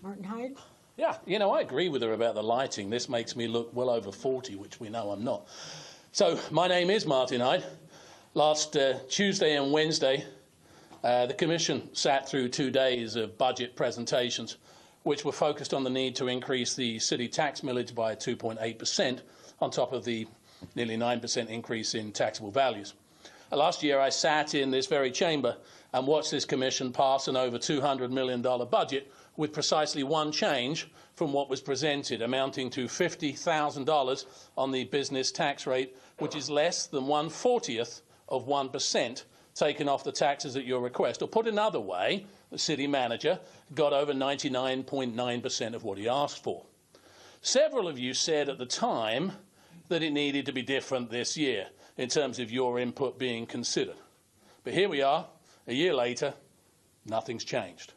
Martin Hyde? Yeah, you know, I agree with her about the lighting. This makes me look well over 40, which we know I'm not. So, my name is Martin Hyde. Last Tuesday and Wednesday, the Commission sat through 2 days of budget presentations, which were focused on the need to increase the city tax millage by 2.8% on top of the nearly 9% increase in taxable values. Last year, I sat in this very chamber and watched this Commission pass an over $200 million budget with precisely one change from what was presented, amounting to $50,000 on the business tax rate, which is less than 1/40th of 1% taken off the taxes at your request. Or put another way, the city manager got over 99.9% of what he asked for. Several of you said at the time that it needed to be different this year in terms of your input being considered. But here we are, a year later, nothing's changed.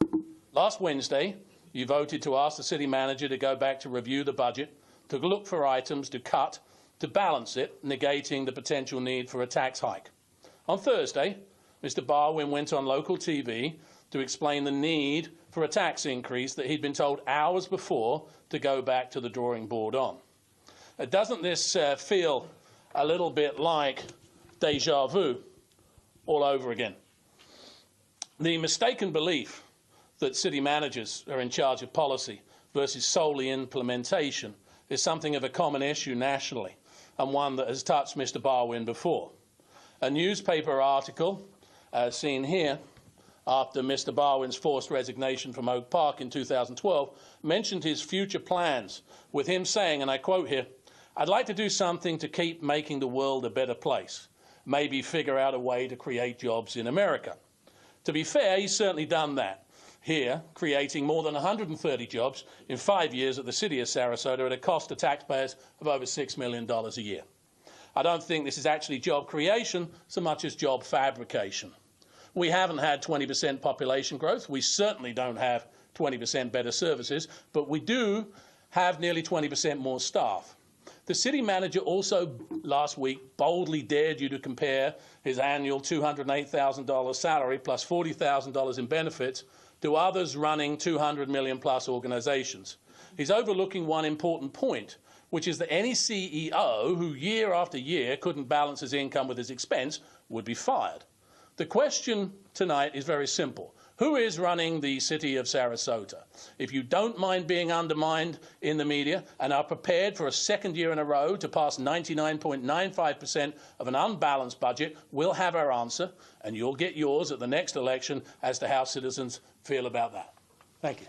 Last Wednesday, you voted to ask the city manager to go back to review the budget, to look for items to cut, to balance it, negating the potential need for a tax hike. On Thursday, Mr. Barwin went on local TV to explain the need for a tax increase that he'd been told hours before to go back to the drawing board on. Doesn't this feel a little bit like déjà vu all over again? The mistaken belief that city managers are in charge of policy versus solely implementation is something of a common issue nationally, and one that has touched Mr. Barwin before. A newspaper article seen here after Mr. Barwin's forced resignation from Oak Park in 2012 mentioned his future plans, with him saying, and I quote here, "I'd like to do something to keep making the world a better place. Maybe figure out a way to create jobs in America." To be fair, he's certainly done that. Here, creating more than 130 jobs in 5 years at the city of Sarasota at a cost to taxpayers of over $6 million a year. I don't think this is actually job creation so much as job fabrication. We haven't had 20% population growth. We certainly don't have 20% better services, but we do have nearly 20% more staff. The city manager also last week boldly dared you to compare his annual $208,000 salary plus $40,000 in benefits to others running 200 million plus organizations. He's overlooking one important point, which is that any CEO who year after year couldn't balance his income with his expense would be fired. The question tonight is very simple. Who is running the city of Sarasota? If you don't mind being undermined in the media and are prepared for a second year in a row to pass 99.95% of an unbalanced budget, we'll have our answer, and you'll get yours at the next election as to how citizens feel about that. Thank you.